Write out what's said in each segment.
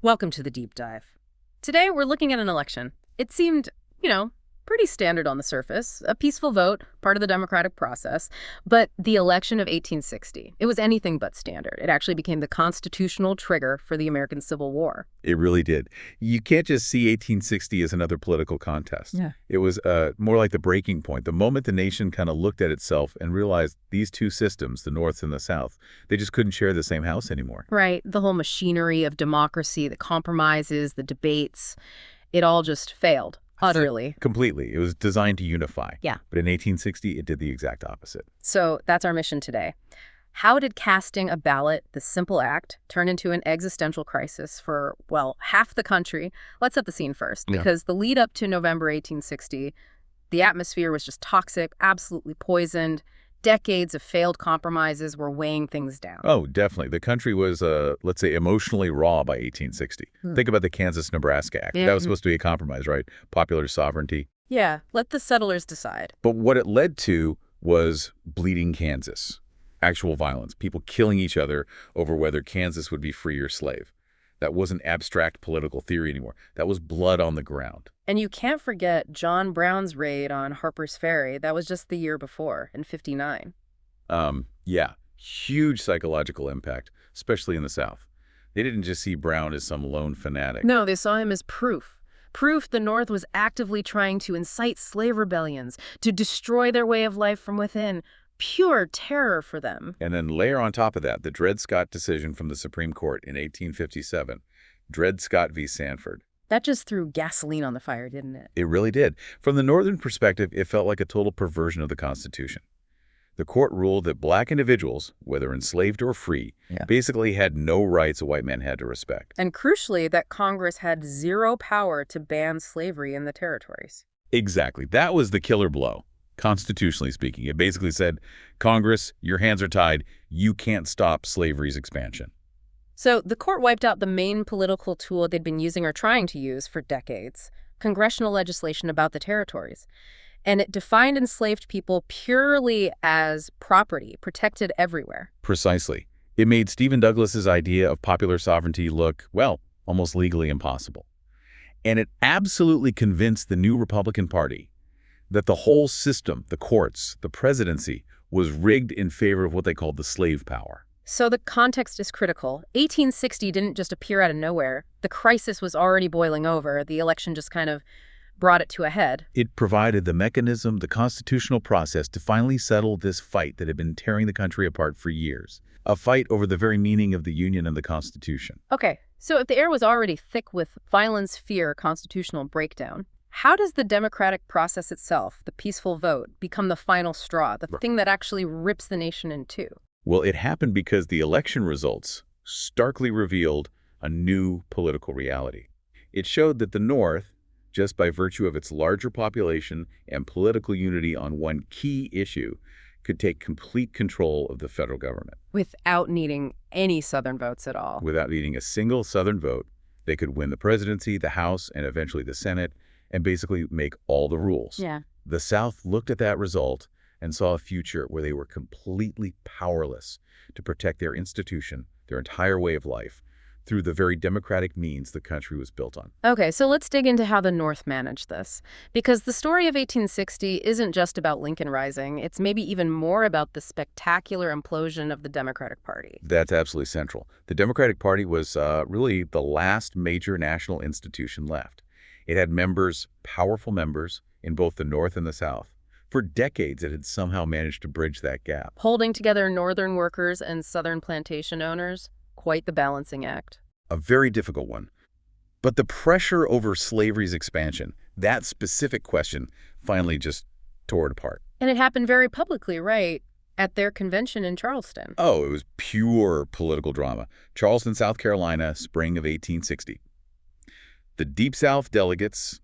Welcome to the deep dive. Today we're looking at an election. It seemed, pretty standard on the surface, a peaceful vote, part of the democratic process. But the election of 1860, it was anything but standard. It actually became the constitutional trigger for the American Civil War. It really did. You can't just see 1860 as another political contest. Yeah. It was more like the breaking point, the moment the nation kind of looked at itself and realized these two systems, the North and the South, they just couldn't share the same house anymore. Right. The whole machinery of democracy, the compromises, the debates, it all just failed. Utterly. Completely. It was designed to unify. Yeah. But in 1860, it did the exact opposite. So that's our mission today. How did casting a ballot, the simple act, turn into an existential crisis for, well, half the country? Let's set the scene first, because the lead up to November 1860, the atmosphere was just toxic, absolutely poisoned. Decades of failed compromises were weighing things down. Oh, definitely. The country was, let's say, emotionally raw by 1860. Think about the Kansas-Nebraska Act. Yeah. That was supposed to be a compromise, right? Popular sovereignty. Yeah, let the settlers decide. But what it led to was bleeding Kansas. Actual violence, people killing each other over whether Kansas would be free or slave. That wasn't abstract political theory anymore. That was blood on the ground. And you can't forget John Brown's raid on Harper's Ferry. That was just the year before, in '59. Yeah, huge psychological impact, especially in the South. They didn't just see Brown as some lone fanatic. No, they saw him as proof. Proof the North was actively trying to incite slave rebellions, to destroy their way of life from within. Pure terror for them. And then layer on top of that the Dred Scott decision from the Supreme Court in 1857, Dred Scott v. Sanford. That just threw gasoline on the fire, didn't it? It really did. From the Northern perspective, it felt like a total perversion of the Constitution. The court ruled that black individuals, whether enslaved or free, basically had no rights a white man had to respect. And crucially, that Congress had zero power to ban slavery in the territories. Exactly. That was the killer blow. Constitutionally speaking, it basically said, Congress, your hands are tied. You can't stop slavery's expansion. So the court wiped out the main political tool they'd been using or trying to use for decades, congressional legislation about the territories. And it defined enslaved people purely as property, protected everywhere. Precisely. It made Stephen Douglas's idea of popular sovereignty look, well, almost legally impossible. And it absolutely convinced the new Republican Party that the whole system, the courts, the presidency, was rigged in favor of what they called the slave power. So the context is critical. 1860 didn't just appear out of nowhere. The crisis was already boiling over. The election just kind of brought it to a head. It provided the mechanism, the constitutional process to finally settle this fight that had been tearing the country apart for years. A fight over the very meaning of the Union and the Constitution. Okay, so if the air was already thick with violence, fear, constitutional breakdown, how does the democratic process itself, the peaceful vote, become the final straw, the thing that actually rips the nation in two? Well, it happened because the election results starkly revealed a new political reality. It showed that the North, just by virtue of its larger population and political unity on one key issue, could take complete control of the federal government. Without needing any Southern votes at all. Without needing a single Southern vote, they could win the presidency, the House, and eventually the Senate, and basically make all the rules. Yeah. The South looked at that result and saw a future where they were completely powerless to protect their institution, their entire way of life, through the very democratic means the country was built on. Okay, so let's dig into how the North managed this. Because the story of 1860 isn't just about Lincoln Rising. It's maybe even more about the spectacular implosion of the Democratic Party. That's absolutely central. The Democratic Party was really the last major national institution left. It had members, powerful members, in both the North and the South. For decades, it had somehow managed to bridge that gap. Holding together Northern workers and Southern plantation owners, quite the balancing act. A very difficult one. But the pressure over slavery's expansion, that specific question, finally just tore it apart. And it happened very publicly, right? At their convention in Charleston. Oh, it was pure political drama. Charleston, South Carolina, spring of 1860. The Deep South delegates,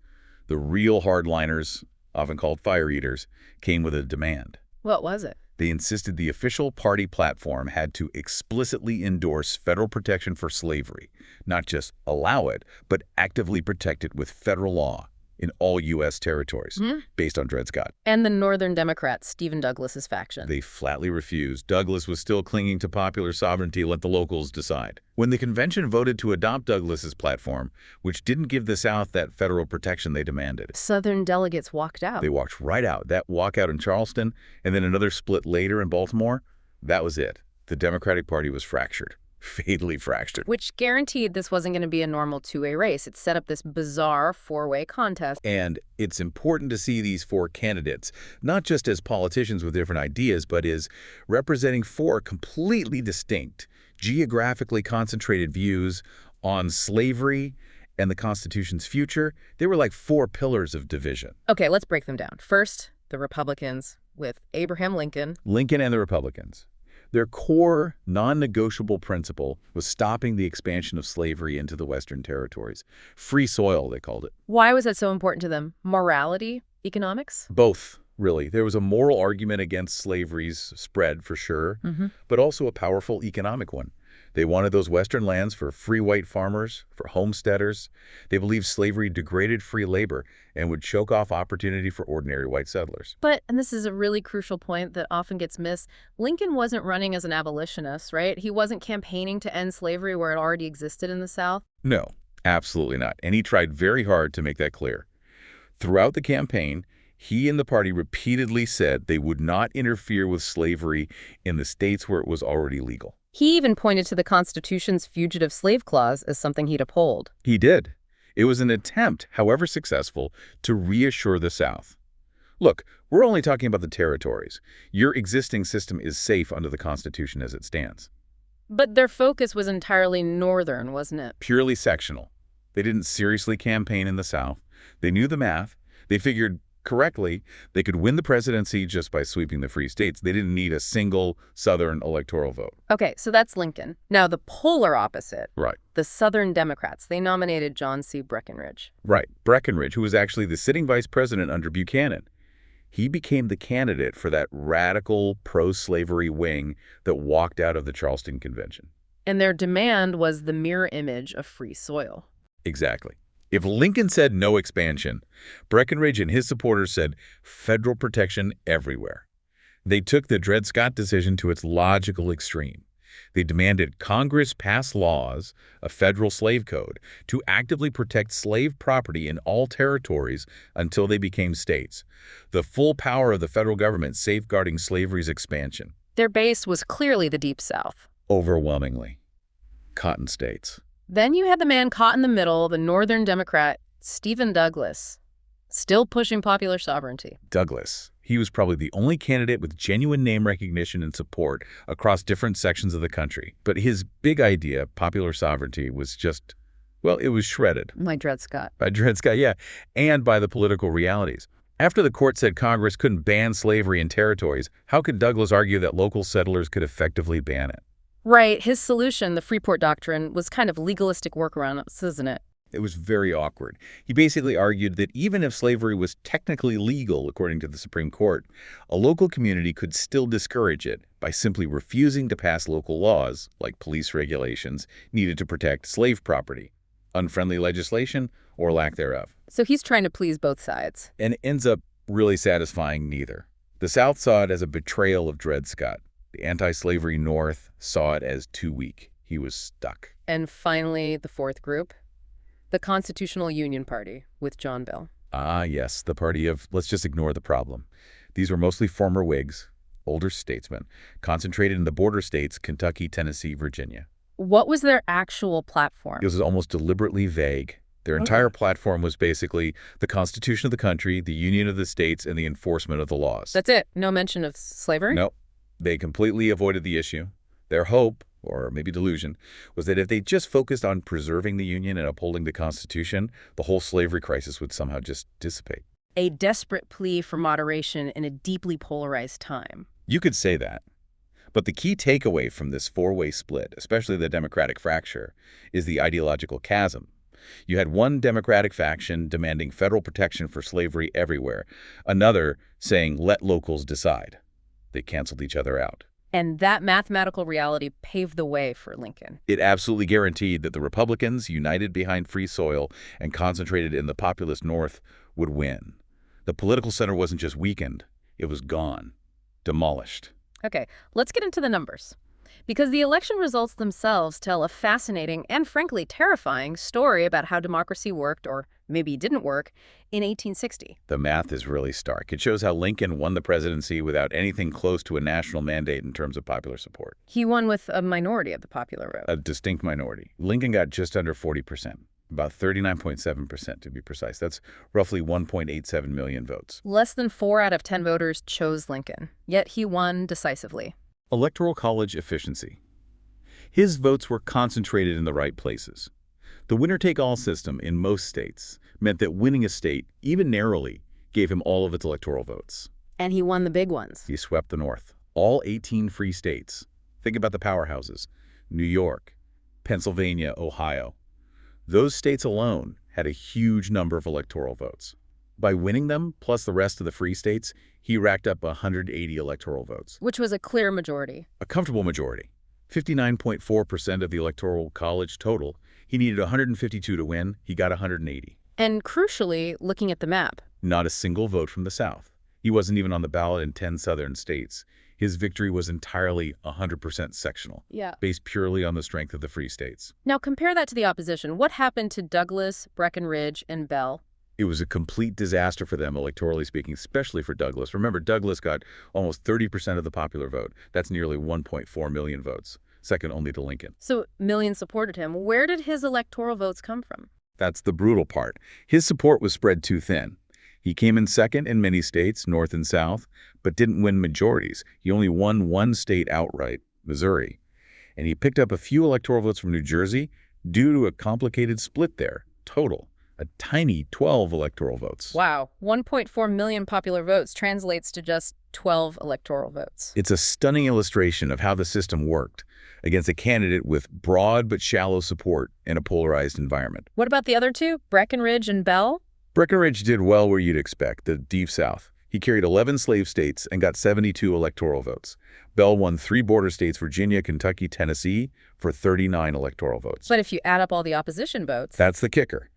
the real hardliners, often called fire eaters, came with a demand. What was it? They insisted the official party platform had to explicitly endorse federal protection for slavery, not just allow it, but actively protect it with federal law. in all U.S. territories, based on Dred Scott. And the Northern Democrats, Stephen Douglas's faction. They flatly refused. Douglas was still clinging to popular sovereignty, let the locals decide. When the convention voted to adopt Douglas's platform, which didn't give the South that federal protection they demanded, Southern delegates walked out. they walked right out. That walkout in Charleston, and then another split later in Baltimore, that was it. The Democratic Party was fractured. Fatally fractured. Which guaranteed this wasn't going to be a normal two-way race. It set up this bizarre four-way contest. And it's important to see these four candidates, not just as politicians with different ideas, but as representing four completely distinct, geographically concentrated views on slavery and the Constitution's future. They were like four pillars of division. Okay, let's break them down. First, the Republicans with Abraham Lincoln. Lincoln and the Republicans. Their core, non-negotiable principle was stopping the expansion of slavery into the Western territories. Free soil, they called it. Why was that so important to them? Morality? Economics? Both, really. There was a moral argument against slavery's spread, for sure, but also a powerful economic one. They wanted those Western lands for free white farmers, for homesteaders. They believed slavery degraded free labor and would choke off opportunity for ordinary white settlers. But, and this is a really crucial point that often gets missed, Lincoln wasn't running as an abolitionist, right? He wasn't campaigning to end slavery where it already existed in the South. No, absolutely not. And he tried very hard to make that clear. Throughout the campaign, he and the party repeatedly said they would not interfere with slavery in the states where it was already legal. He even pointed to the Constitution's fugitive slave clause as something he'd uphold. He did. It was an attempt, however successful, to reassure the South. Look, we're only talking about the territories. Your existing system is safe under the Constitution as it stands. But their focus was entirely northern, wasn't it? Purely sectional. They didn't seriously campaign in the South. They knew the math. They figured correctly they could win the presidency just by sweeping the free states. They didn't need a single Southern electoral vote. Okay, so that's Lincoln. Now, the polar opposite. Right. The Southern Democrats. They nominated John C. Breckinridge. Right. Breckinridge, who was actually the sitting vice president under Buchanan. He became the candidate for that radical pro-slavery wing that walked out of the Charleston Convention. And their demand was the mirror image of free soil. Exactly. If Lincoln said no expansion, Breckinridge and his supporters said federal protection everywhere. They took the Dred Scott decision to its logical extreme. They demanded Congress pass laws, a federal slave code, to actively protect slave property in all territories until they became states. The full power of the federal government safeguarding slavery's expansion. Their base was clearly the Deep South. Overwhelmingly. Cotton states. Then you had the man caught in the middle, the Northern Democrat, Stephen Douglas, still pushing popular sovereignty. Douglas. He was probably the only candidate with genuine name recognition and support across different sections of the country. But his big idea, popular sovereignty, was just, well, it was shredded. By Dred Scott. By Dred Scott, yeah, and by the political realities. After the court said Congress couldn't ban slavery in territories, how could Douglas argue that local settlers could effectively ban it? Right. His solution, the Freeport Doctrine, was kind of legalistic workaround, isn't it? It was very awkward. He basically argued that even if slavery was technically legal, according to the Supreme Court, a local community could still discourage it by simply refusing to pass local laws, like police regulations, needed to protect slave property, unfriendly legislation, or lack thereof. So he's trying to please both sides. And ends up really satisfying neither. The South saw it as a betrayal of Dred Scott. The anti-slavery North saw it as too weak. He was stuck. And finally, the fourth group, the Constitutional Union Party with John Bell. Ah, yes, the party of let's just ignore the problem. These were mostly former Whigs, older statesmen, concentrated in the border states, Kentucky, Tennessee, Virginia. What was their actual platform? It was almost deliberately vague. Their entire platform was basically the Constitution of the country, the Union of the states, and the enforcement of the laws. That's it? No mention of slavery? Nope. They completely avoided the issue. Their hope, or maybe delusion, was that if they just focused on preserving the Union and upholding the Constitution, the whole slavery crisis would somehow just dissipate. A desperate plea for moderation in a deeply polarized time. You could say that. But the key takeaway from this four-way split, especially the Democratic fracture, is the ideological chasm. You had one Democratic faction demanding federal protection for slavery everywhere, another saying, let locals decide. They canceled each other out. And that mathematical reality paved the way for Lincoln. It absolutely guaranteed that the Republicans, united behind free soil and concentrated in the populous North, would win. The political center wasn't just weakened, it was gone, demolished. Okay, let's get into the numbers. Because the election results themselves tell a fascinating and frankly terrifying story about how democracy worked, or maybe didn't work, in 1860. The math is really stark. It shows how Lincoln won the presidency without anything close to a national mandate in terms of popular support. He won with a minority of the popular vote. A distinct minority. Lincoln got just under 40%, about 39.7% to be precise. That's roughly 1.87 million votes. Less than 4 out of 10 voters chose Lincoln, yet he won decisively. Electoral college efficiency. His votes were concentrated in the right places. The winner-take-all system in most states meant that winning a state, even narrowly, gave him all of its electoral votes. And he won the big ones. He swept the North. All 18 free states. Think about the powerhouses. New York, Pennsylvania, Ohio. Those states alone had a huge number of electoral votes. By winning them, plus the rest of the free states, he racked up 180 electoral votes. Which was a clear majority. A comfortable majority. 59.4% of the electoral college total. He needed 152 to win. He got 180. And crucially, looking at the map, not a single vote from the South. He wasn't even on the ballot in 10 southern states. His victory was entirely 100% sectional, based purely on the strength of the free states. Now compare that to the opposition. What happened to Douglas, Breckinridge, and Bell? It was a complete disaster for them, electorally speaking, especially for Douglas. Remember, Douglas got almost 30% of the popular vote. That's nearly 1.4 million votes, second only to Lincoln. So millions supported him. Where did his electoral votes come from? That's the brutal part. His support was spread too thin. He came in second in many states, North and South, but didn't win majorities. He only won one state outright, Missouri. And he picked up a few electoral votes from New Jersey due to a complicated split there, total. A tiny 12 electoral votes. Wow, 1.4 million popular votes translates to just 12 electoral votes. It's a stunning illustration of how the system worked against a candidate with broad but shallow support in a polarized environment. What about the other two, Breckinridge and Bell? Breckinridge did well where you'd expect, the Deep South. He carried 11 slave states and got 72 electoral votes. Bell won 3 border states, Virginia, Kentucky, Tennessee, for 39 electoral votes. But if you add up all the opposition votes... That's the kicker.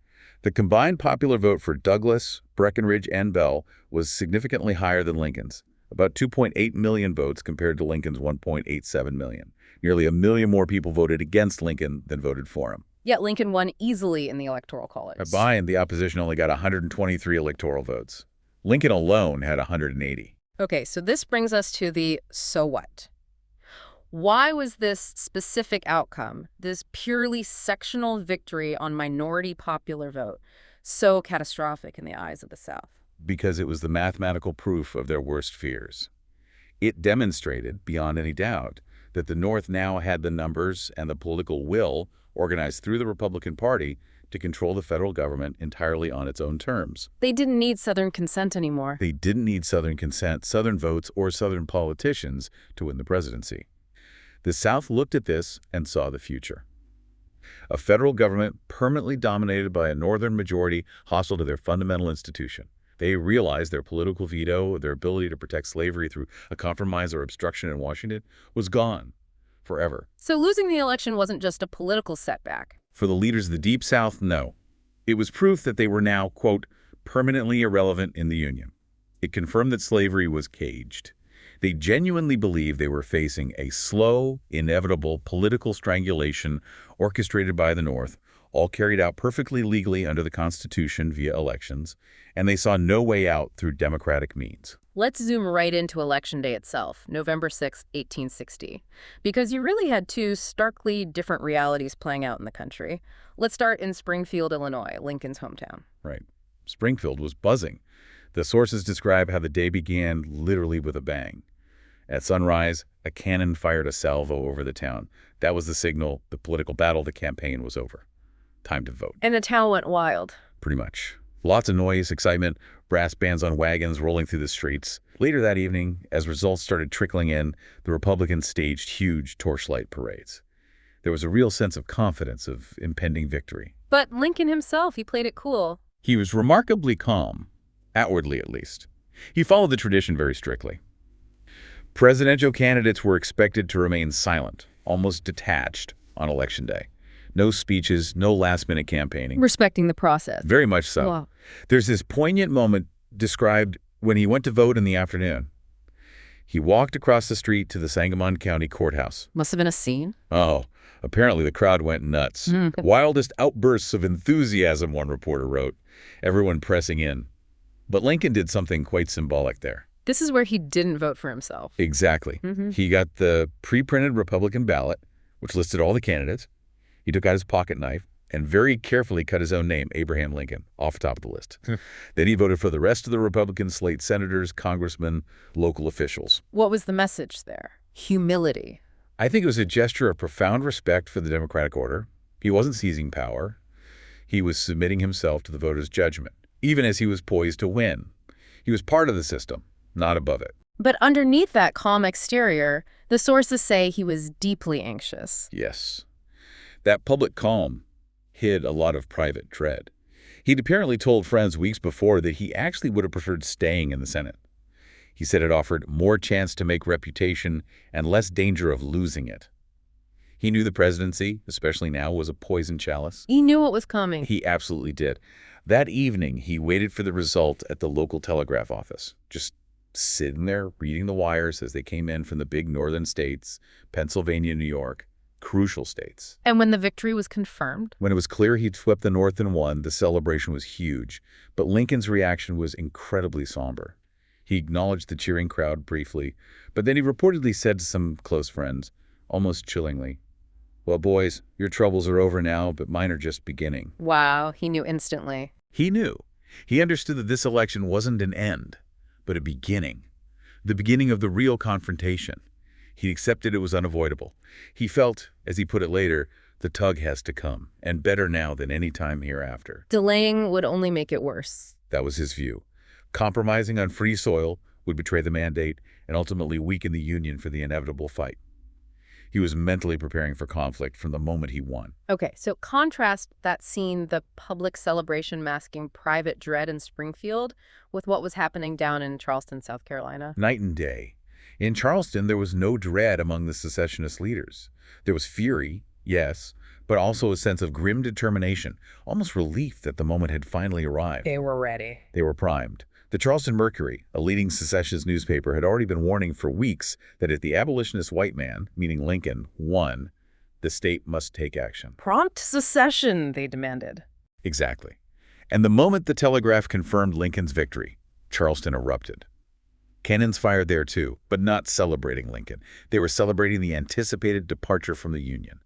The combined popular vote for Douglas, Breckinridge, and Bell was significantly higher than Lincoln's, about 2.8 million votes compared to Lincoln's 1.87 million. Nearly 1 million more people voted against Lincoln than voted for him. Yet Lincoln won easily in the Electoral College. By and the opposition only got 123 electoral votes. Lincoln alone had 180. Okay, so this brings us to the so what. Why was this specific outcome, this purely sectional victory on minority popular vote, so catastrophic in the eyes of the South? Because it was the mathematical proof of their worst fears. It demonstrated, beyond any doubt, that the North now had the numbers and the political will organized through the Republican Party to control the federal government entirely on its own terms. They didn't need Southern consent anymore. They didn't need Southern consent, Southern votes, or Southern politicians to win the presidency. The South looked at this and saw the future. A federal government permanently dominated by a Northern majority hostile to their fundamental institution. They realized their political veto, their ability to protect slavery through a compromise or obstruction in Washington, was gone forever. So losing the election wasn't just a political setback. For the leaders of the Deep South, no. It was proof that they were now, quote, permanently irrelevant in the Union. It confirmed that slavery was caged. They genuinely believed they were facing a slow, inevitable political strangulation orchestrated by the North, all carried out perfectly legally under the Constitution via elections, and they saw no way out through democratic means. Let's zoom right into Election Day itself, November 6, 1860, because you really had two starkly different realities playing out in the country. Let's start in Springfield, Illinois, Lincoln's hometown. Right. Springfield was buzzing. The sources describe how the day began literally with a bang. At sunrise, a cannon fired a salvo over the town. That was the signal, the political battle, the campaign was over. Time to vote. And the town went wild. Pretty much. Lots of noise, excitement, brass bands on wagons rolling through the streets. Later that evening, as results started trickling in, the Republicans staged huge torchlight parades. There was a real sense of confidence of impending victory. But Lincoln himself, he played it cool. He was remarkably calm, outwardly at least. He followed the tradition very strictly. Presidential candidates were expected to remain silent, almost detached, on Election Day. No speeches, no last-minute campaigning. Respecting the process. Very much so. Wow. There's this poignant moment described when he went to vote in the afternoon. He walked across the street to the Sangamon County Courthouse. Must have been a scene. Oh, apparently the crowd went nuts. Wildest outbursts of enthusiasm, one reporter wrote, everyone pressing in. But Lincoln did something quite symbolic there. This is where he didn't vote for himself. Exactly. He got the pre-printed Republican ballot, which listed all the candidates. He took out his pocket knife and very carefully cut his own name, Abraham Lincoln, off the top of the list. Then he voted for the rest of the Republican slate senators, congressmen, local officials. What was the message there? Humility. I think it was a gesture of profound respect for the democratic order. He wasn't seizing power. He was submitting himself to the voters' judgment, even as he was poised to win. He was part of the system, not above it. But underneath that calm exterior, the sources say he was deeply anxious. Yes. That public calm hid a lot of private dread. He'd apparently told friends weeks before that he actually would have preferred staying in the Senate. He said it offered more chance to make reputation and less danger of losing it. He knew the presidency, especially now, was a poison chalice. He knew what was coming. He absolutely did. That evening, he waited for the result at the local telegraph office, just sitting there reading the wires as they came in from the big northern states, Pennsylvania, New York, crucial states. And when the victory was confirmed? When it was clear he'd swept the North and won, the celebration was huge. But Lincoln's reaction was incredibly somber. He acknowledged the cheering crowd briefly, but then he reportedly said to some close friends, almost chillingly, "Well, boys, your troubles are over now, but mine are just beginning." Wow, he knew instantly. He knew. He understood that this election wasn't an end, but a beginning. The beginning of the real confrontation. He accepted it was unavoidable. He felt, as he put it later, the tug has to come, and better now than any time hereafter. Delaying would only make it worse. That was his view. Compromising on free soil would betray the mandate and ultimately weaken the Union for the inevitable fight. He was mentally preparing for conflict from the moment he won. Okay, so contrast that scene, the public celebration masking private dread in Springfield, with what was happening down in Charleston, South Carolina. Night and day. In Charleston, there was no dread among the secessionist leaders. There was fury, yes, but also a sense of grim determination, almost relief that the moment had finally arrived. They were ready. They were primed. The Charleston Mercury, a leading secessionist newspaper, had already been warning for weeks that if the abolitionist white man, meaning Lincoln, won, the state must take action. Prompt secession, they demanded. Exactly. And the moment the telegraph confirmed Lincoln's victory, Charleston erupted. Cannons fired there too, but not celebrating Lincoln. They were celebrating the anticipated departure from the Union.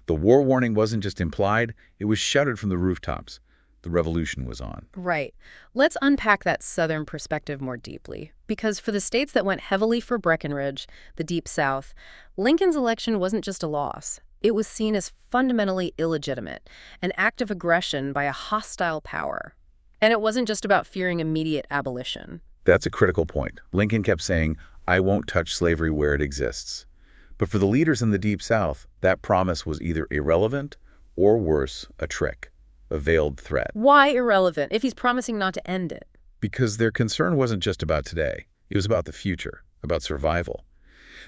The war warning wasn't just implied, it was shouted from the rooftops. The revolution was on. Right. Let's unpack that Southern perspective more deeply. Because for the states that went heavily for Breckinridge, the Deep South, Lincoln's election wasn't just a loss. It was seen as fundamentally illegitimate, an act of aggression by a hostile power. And it wasn't just about fearing immediate abolition. That's a critical point. Lincoln kept saying, "I won't touch slavery where it exists." But for the leaders in the Deep South, that promise was either irrelevant or worse, a trick, a veiled threat. Why irrelevant if he's promising not to end it? Because their concern wasn't just about today. It was about the future, about survival.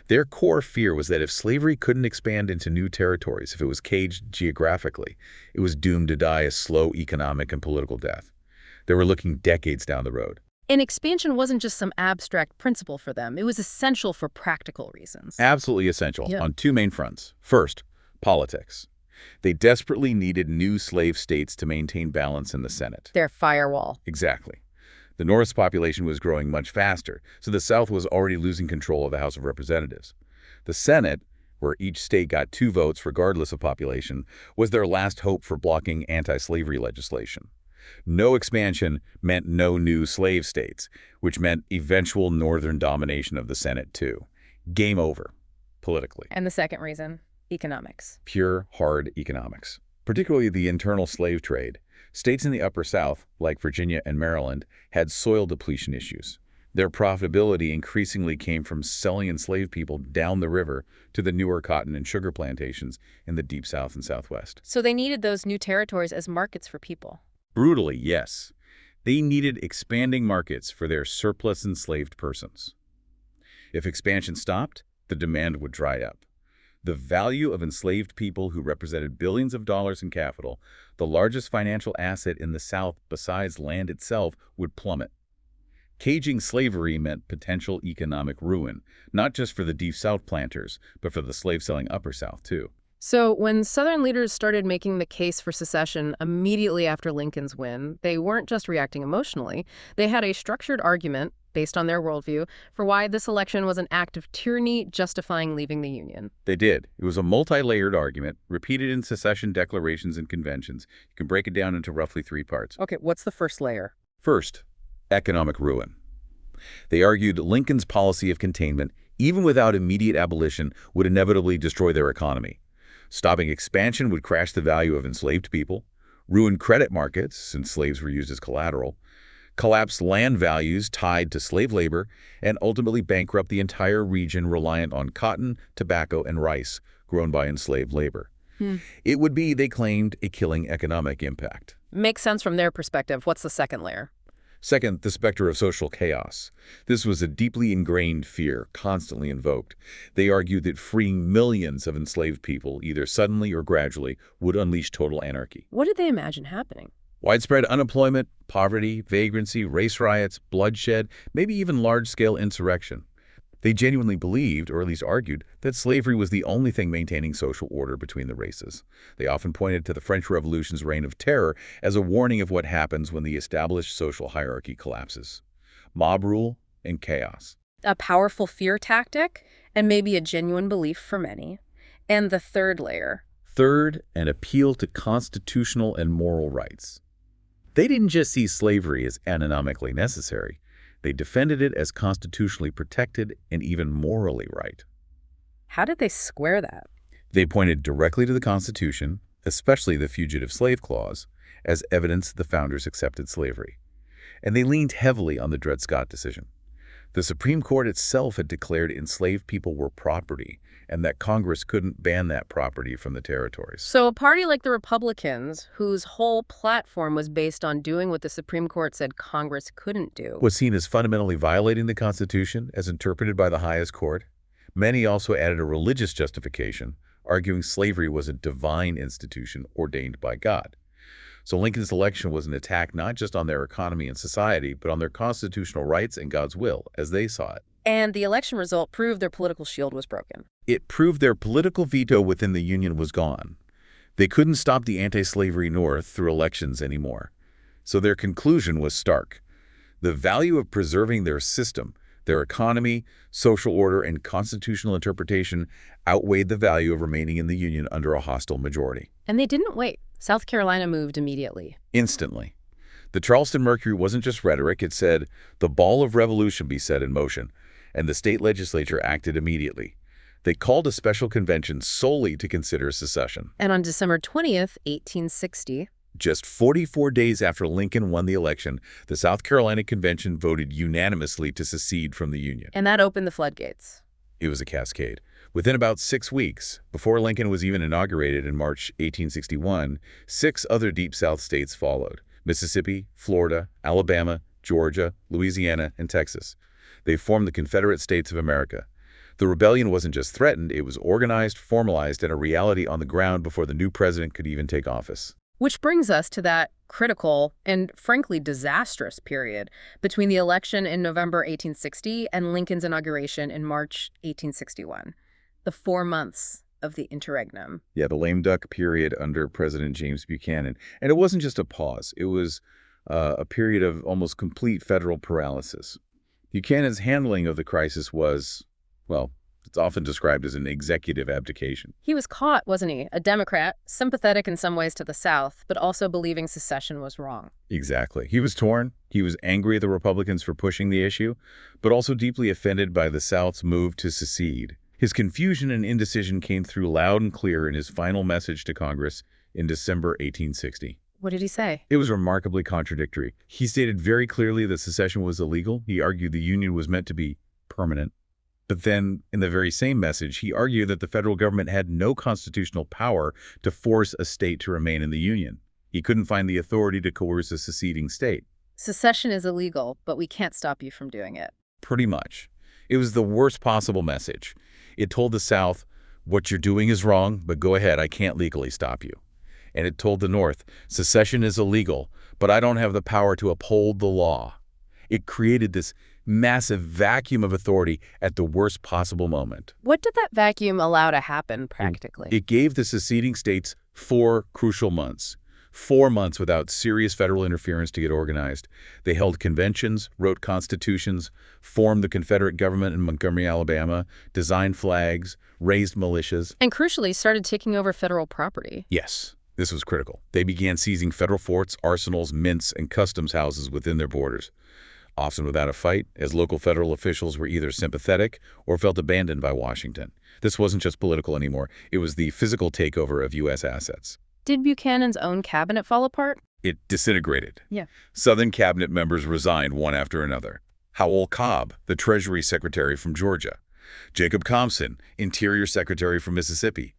Their core fear was that if slavery couldn't expand into new territories, if it was caged geographically, it was doomed to die a slow economic and political death. They were looking decades down the road. And expansion wasn't just some abstract principle for them. It was essential for practical reasons. Absolutely essential Yeah. on two main fronts. First, politics. They desperately needed new slave states to maintain balance in the Senate. Their firewall. Exactly. The North's population was growing much faster, so the South was already losing control of the House of Representatives. The Senate, where each state got 2 votes regardless of population, was their last hope for blocking anti-slavery legislation. No expansion meant no new slave states, which meant eventual Northern domination of the Senate, too. Game over, politically. And the second reason, economics. Pure, hard economics. Particularly the internal slave trade. States in the Upper South, like Virginia and Maryland, had soil depletion issues. Their profitability increasingly came from selling enslaved people down the river to the newer cotton and sugar plantations in the Deep South and Southwest. So they needed those new territories as markets for people. Brutally, yes. They needed expanding markets for their surplus enslaved persons. If expansion stopped, the demand would dry up. The value of enslaved people who represented billions of dollars in capital, the largest financial asset in the South besides land itself, would plummet. Caging slavery meant potential economic ruin, not just for the Deep South planters, but for the slave-selling Upper South, too. So when Southern leaders started making the case for secession immediately after Lincoln's win, they weren't just reacting emotionally. They had a structured argument, based on their worldview, for why this election was an act of tyranny justifying leaving the Union. They did. It was a multi-layered argument, repeated in secession declarations and conventions. You can break it down into roughly 3 parts. Okay, what's the first layer? First, economic ruin. They argued Lincoln's policy of containment, even without immediate abolition, would inevitably destroy their economy. Stopping expansion would crash the value of enslaved people, ruin credit markets, since slaves were used as collateral, collapse land values tied to slave labor, and ultimately bankrupt the entire region reliant on cotton, tobacco, and rice grown by enslaved labor. It would be, they claimed, a killing economic impact. Makes sense from their perspective. What's the second layer? Second, the specter of social chaos. This was a deeply ingrained fear, constantly invoked. They argued that freeing millions of enslaved people, either suddenly or gradually, would unleash total anarchy. What did they imagine happening? Widespread unemployment, poverty, vagrancy, race riots, bloodshed, maybe even large-scale insurrection. They genuinely believed, or at least argued, that slavery was the only thing maintaining social order between the races. They often pointed to the French Revolution's reign of terror as a warning of what happens when the established social hierarchy collapses. Mob rule and chaos. A powerful fear tactic, and maybe a genuine belief for many. And the third layer. Third, an appeal to constitutional and moral rights. They didn't just see slavery as economically necessary. They defended it as constitutionally protected and even morally right. How did they square that? They pointed directly to the Constitution, especially the Fugitive Slave Clause, as evidence the founders accepted slavery. And they leaned heavily on the Dred Scott decision. The Supreme Court itself had declared enslaved people were property, and that Congress couldn't ban that property from the territories. So a party like the Republicans, whose whole platform was based on doing what the Supreme Court said Congress couldn't do, was seen as fundamentally violating the Constitution as interpreted by the highest court. Many also added a religious justification, arguing slavery was a divine institution ordained by God. So Lincoln's election was an attack not just on their economy and society, but on their constitutional rights and God's will, as they saw it. And the election result proved their political shield was broken. It proved their political veto within the Union was gone. They couldn't stop the anti-slavery North through elections anymore. So their conclusion was stark. The value of preserving their system, their economy, social order, and constitutional interpretation outweighed the value of remaining in the Union under a hostile majority. And they didn't wait. South Carolina moved immediately. Instantly. The Charleston Mercury wasn't just rhetoric. It said, the ball of revolution be set in motion, and the state legislature acted immediately. They called a special convention solely to consider secession. And on December 20th, 1860, just 44 days after Lincoln won the election, the South Carolina Convention voted unanimously to secede from the Union. And that opened the floodgates. It was a cascade. Within about 6 weeks, before Lincoln was even inaugurated in March 1861, 6 other Deep South states followed: Mississippi, Florida, Alabama, Georgia, Louisiana, and Texas. They formed the Confederate States of America. The rebellion wasn't just threatened, it was organized, formalized, and a reality on the ground before the new president could even take office. Which brings us to that critical and, frankly, disastrous period between the election in November 1860 and Lincoln's inauguration in March 1861. The 4 months of the interregnum. Yeah, the lame duck period under President James Buchanan. And it wasn't just a pause. It was a period of almost complete federal paralysis. Buchanan's handling of the crisis was, well, it's often described as an executive abdication. He was caught, wasn't he? A Democrat, sympathetic in some ways to the South, but also believing secession was wrong. Exactly. He was torn. He was angry at the Republicans for pushing the issue, but also deeply offended by the South's move to secede. His confusion and indecision came through loud and clear in his final message to Congress in December 1860. What did he say? It was remarkably contradictory. He stated very clearly that secession was illegal. He argued the Union was meant to be permanent. But then, in the very same message, he argued that the federal government had no constitutional power to force a state to remain in the Union. He couldn't find the authority to coerce a seceding state. Secession is illegal, but we can't stop you from doing it. Pretty much. It was the worst possible message. It told the South, "What you're doing is wrong, but go ahead, I can't legally stop you." And it told the North, "Secession is illegal, but I don't have the power to uphold the law." It created this massive vacuum of authority at the worst possible moment. What did that vacuum allow to happen practically? It gave the seceding states 4 crucial months. 4 months without serious federal interference to get organized. They held conventions, wrote constitutions, formed the Confederate government in Montgomery, Alabama, designed flags, raised militias. And crucially, started taking over federal property. Yes, this was critical. They began seizing federal forts, arsenals, mints, and customs houses within their borders, often without a fight, as local federal officials were either sympathetic or felt abandoned by Washington. This wasn't just political anymore. It was the physical takeover of U.S. assets. Did Buchanan's own cabinet fall apart? It disintegrated. Yeah. Southern cabinet members resigned one after another. Howell Cobb, the Treasury Secretary from Georgia. Jacob Compson, Interior Secretary from Mississippi.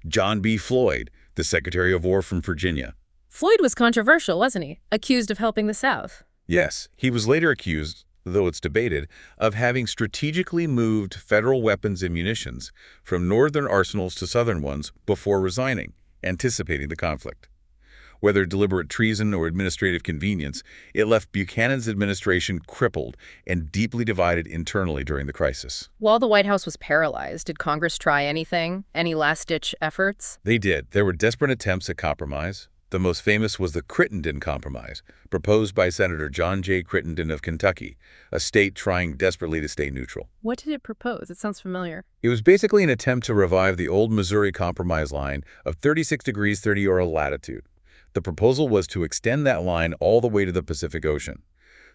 John B. Floyd, the Secretary of War from Virginia. Floyd was controversial, wasn't he? Accused of helping the South. Yes, he was later accused, though it's debated, of having strategically moved federal weapons and munitions from northern arsenals to southern ones before resigning, anticipating the conflict. Whether deliberate treason or administrative convenience, it left Buchanan's administration crippled and deeply divided internally during the crisis. While the White House was paralyzed, did Congress try anything? Any last-ditch efforts? They did. There were desperate attempts at compromise. The most famous was the Crittenden Compromise, proposed by Senator John J. Crittenden of Kentucky, a state trying desperately to stay neutral. What did it propose? It sounds familiar. It was basically an attempt to revive the old Missouri Compromise line of 36 degrees 30' latitude. The proposal was to extend that line all the way to the Pacific Ocean.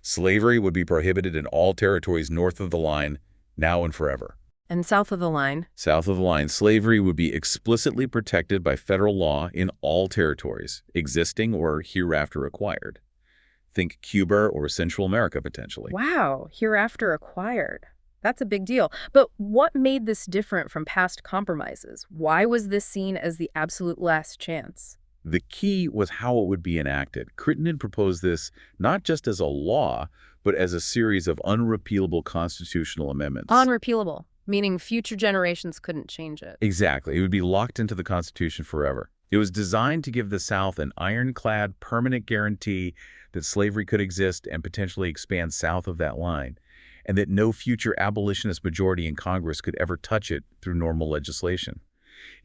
Slavery would be prohibited in all territories north of the line, now and forever. And south of the line? South of the line, slavery would be explicitly protected by federal law in all territories, existing or hereafter acquired. Think Cuba or Central America, potentially. Wow, hereafter acquired. That's a big deal. But what made this different from past compromises? Why was this seen as the absolute last chance? The key was how it would be enacted. Crittenden proposed this not just as a law, but as a series of unrepealable constitutional amendments. Unrepealable, meaning future generations couldn't change it. Exactly. It would be locked into the Constitution forever. It was designed to give the South an ironclad, permanent guarantee that slavery could exist and potentially expand south of that line, and that no future abolitionist majority in Congress could ever touch it through normal legislation.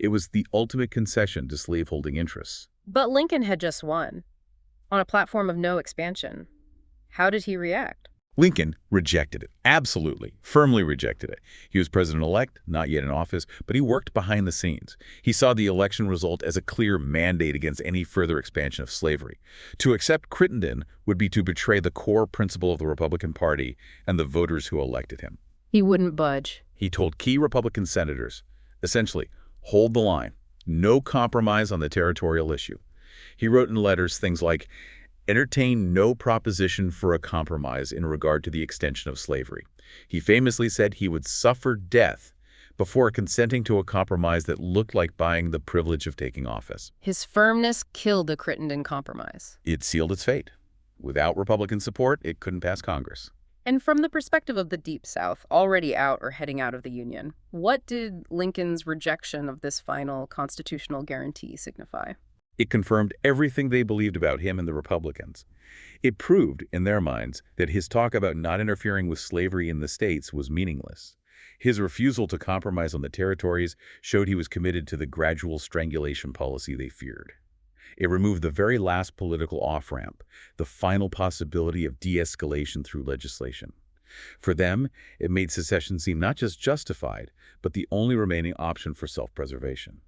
It was the ultimate concession to slaveholding interests. But Lincoln had just won, on a platform of no expansion. How did he react? Lincoln rejected it. Absolutely, firmly rejected it. He was president-elect, not yet in office, but he worked behind the scenes. He saw the election result as a clear mandate against any further expansion of slavery. To accept Crittenden would be to betray the core principle of the Republican Party and the voters who elected him. He wouldn't budge. He told key Republican senators, essentially, hold the line. No compromise on the territorial issue. He wrote in letters things like, entertain no proposition for a compromise in regard to the extension of slavery. He famously said he would suffer death before consenting to a compromise that looked like buying the privilege of taking office. His firmness killed the Crittenden Compromise. It sealed its fate. Without Republican support, it couldn't pass Congress. And from the perspective of the Deep South, already out or heading out of the Union, what did Lincoln's rejection of this final constitutional guarantee signify? It confirmed everything they believed about him and the Republicans. It proved, in their minds, that his talk about not interfering with slavery in the states was meaningless. His refusal to compromise on the territories showed he was committed to the gradual strangulation policy they feared. It removed the very last political off-ramp, the final possibility of de-escalation through legislation. For them, it made secession seem not just justified, but the only remaining option for self-preservation.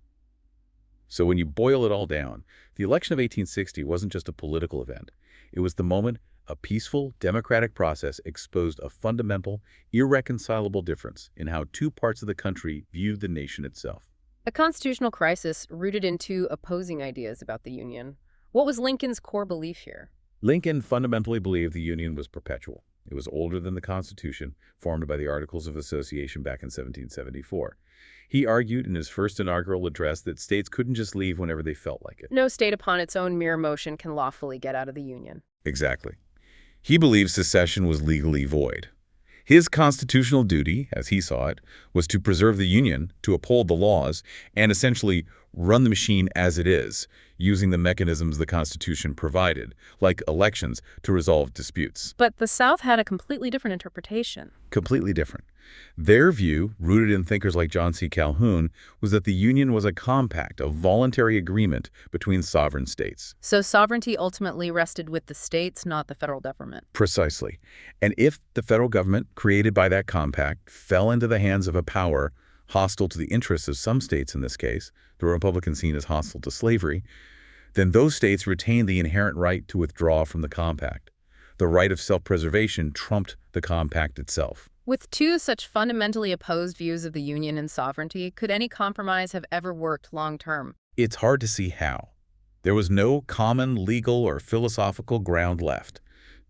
So when you boil it all down, the election of 1860 wasn't just a political event. It was the moment a peaceful, democratic process exposed a fundamental, irreconcilable difference in how two parts of the country viewed the nation itself. A constitutional crisis rooted in two opposing ideas about the Union. What was Lincoln's core belief here? Lincoln fundamentally believed the Union was perpetual. It was older than the Constitution, formed by the Articles of Association back in 1774. He argued in his first inaugural address that states couldn't just leave whenever they felt like it. No state upon its own mere motion can lawfully get out of the Union. Exactly. He believed secession was legally void. His constitutional duty, as he saw it, was to preserve the Union, to uphold the laws, and essentially run the machine as it is, using the mechanisms the Constitution provided, like elections, to resolve disputes. But the South had a completely different interpretation. Completely different. Their view, rooted in thinkers like John C. Calhoun, was that the Union was a compact, a voluntary agreement between sovereign states. So sovereignty ultimately rested with the states, not the federal government. Precisely. And if the federal government, created by that compact, fell into the hands of a power hostile to the interests of some states in this case, the Republican scene is hostile to slavery, then those states retained the inherent right to withdraw from the compact. The right of self-preservation trumped the compact itself. With two such fundamentally opposed views of the Union and sovereignty, could any compromise have ever worked long-term? It's hard to see how. There was no common legal or philosophical ground left.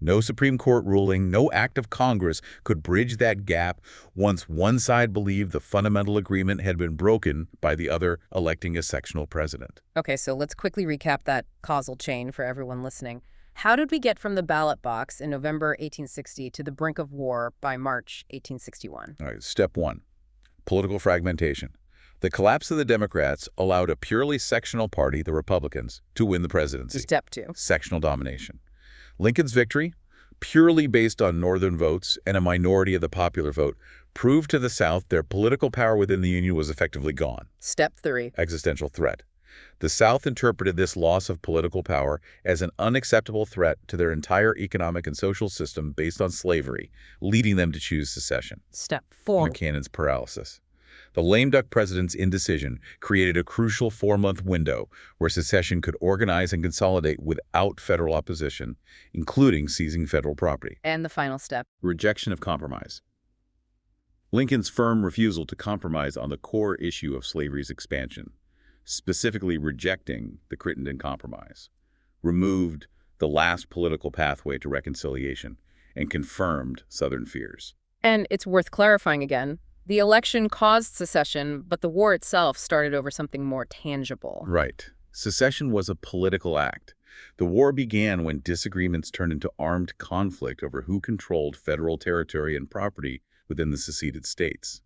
No Supreme Court ruling, no act of Congress could bridge that gap once one side believed the fundamental agreement had been broken by the other electing a sectional president. Okay, so let's quickly recap that causal chain for everyone listening. How did we get from the ballot box in November 1860 to the brink of war by March 1861? All right, step one, political fragmentation. The collapse of the Democrats allowed a purely sectional party, the Republicans, to win the presidency. Step two, sectional domination. Lincoln's victory, purely based on Northern votes and a minority of the popular vote, proved to the South their political power within the Union was effectively gone. Step three, existential threat. The South interpreted this loss of political power as an unacceptable threat to their entire economic and social system based on slavery, leading them to choose secession. Step four, Buchanan's paralysis. The lame duck president's indecision created a crucial 4-month window where secession could organize and consolidate without federal opposition, including seizing federal property. And the final step, rejection of compromise. Lincoln's firm refusal to compromise on the core issue of slavery's expansion, specifically rejecting the Crittenden Compromise, removed the last political pathway to reconciliation and confirmed Southern fears. And it's worth clarifying again. The election caused secession, but the war itself started over something more tangible. Right. Secession was a political act. The war began when disagreements turned into armed conflict over who controlled federal territory and property within the seceded states.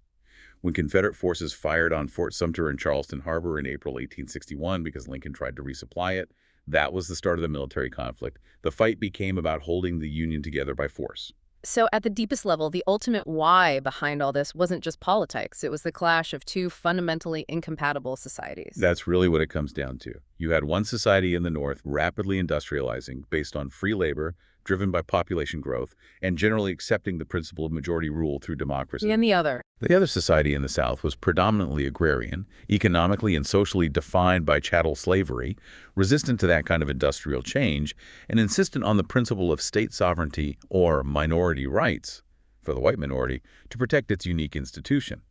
When Confederate forces fired on Fort Sumter and Charleston Harbor in April 1861 because Lincoln tried to resupply it, that was the start of the military conflict. The fight became about holding the Union together by force. So at the deepest level, the ultimate why behind all this wasn't just politics. It was the clash of two fundamentally incompatible societies. That's really what it comes down to. You had one society in the North rapidly industrializing based on free labor, driven by population growth, and generally accepting the principle of majority rule through democracy. And the other society in the South was predominantly agrarian, economically and socially defined by chattel slavery, resistant to that kind of industrial change, and insistent on the principle of state sovereignty or minority rights for the white minority to protect its unique institution.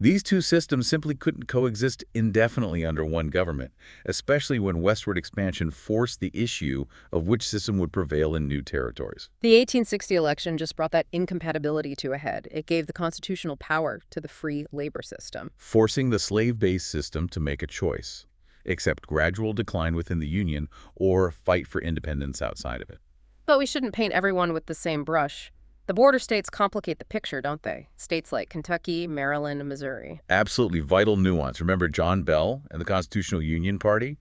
These two systems simply couldn't coexist indefinitely under one government, especially when westward expansion forced the issue of which system would prevail in new territories. The 1860 election just brought that incompatibility to a head. It gave the constitutional power to the free labor system, forcing the slave-based system to make a choice, accept gradual decline within the Union or fight for independence outside of it. But we shouldn't paint everyone with the same brush. The border states complicate the picture, don't they? States like Kentucky, Maryland, and Missouri. Absolutely vital nuance. Remember John Bell and the Constitutional Union Party?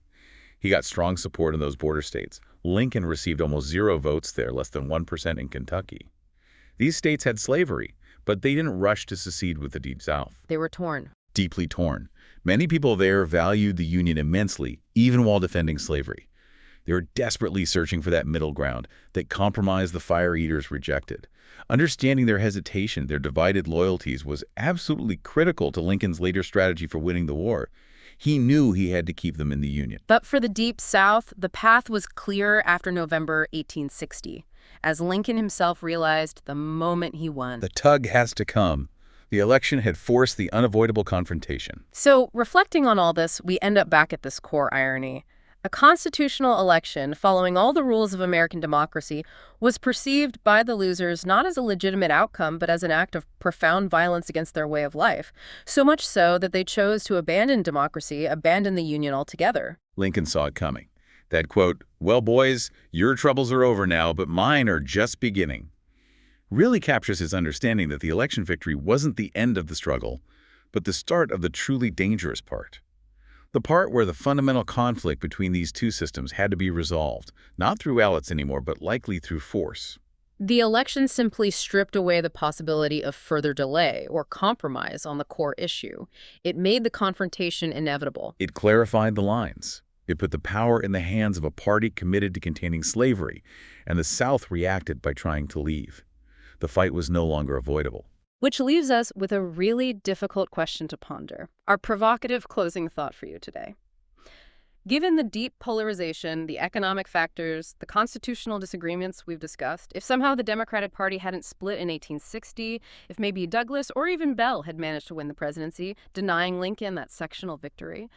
He got strong support in those border states. Lincoln received almost 0 votes there, less than 1% in Kentucky. These states had slavery, but they didn't rush to secede with the Deep South. They were torn. Deeply torn. Many people there valued the Union immensely, even while defending slavery. They were desperately searching for that middle ground that compromise the fire eaters rejected. Understanding their hesitation, their divided loyalties, was absolutely critical to Lincoln's later strategy for winning the war. He knew he had to keep them in the Union. But for the Deep South, the path was clear after November 1860, as Lincoln himself realized the moment he won. The tug has to come. The election had forced the unavoidable confrontation. So, reflecting on all this, we end up back at this core irony. A constitutional election, following all the rules of American democracy, was perceived by the losers not as a legitimate outcome, but as an act of profound violence against their way of life. So much so that they chose to abandon democracy, abandon the Union altogether. Lincoln saw it coming. That quote, "Well, boys, your troubles are over now, but mine are just beginning." really captures his understanding that the election victory wasn't the end of the struggle, but the start of the truly dangerous part. The part where the fundamental conflict between these two systems had to be resolved, not through ballots anymore, but likely through force. The election simply stripped away the possibility of further delay or compromise on the core issue. It made the confrontation inevitable. It clarified the lines. It put the power in the hands of a party committed to containing slavery, and the South reacted by trying to leave. The fight was no longer avoidable. Which leaves us with a really difficult question to ponder. Our provocative closing thought for you today. Given the deep polarization, the economic factors, the constitutional disagreements we've discussed, if somehow the Democratic Party hadn't split in 1860, if maybe Douglas or even Bell had managed to win the presidency, denying Lincoln that sectional victory,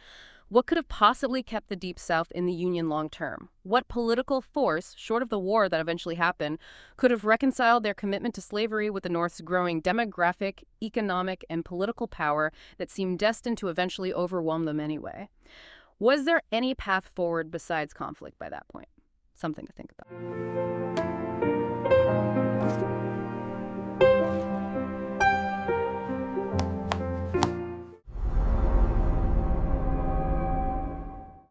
what could have possibly kept the Deep South in the Union long term? What political force, short of the war that eventually happened, could have reconciled their commitment to slavery with the North's growing demographic, economic, and political power that seemed destined to eventually overwhelm them anyway? Was there any path forward besides conflict by that point? Something to think about.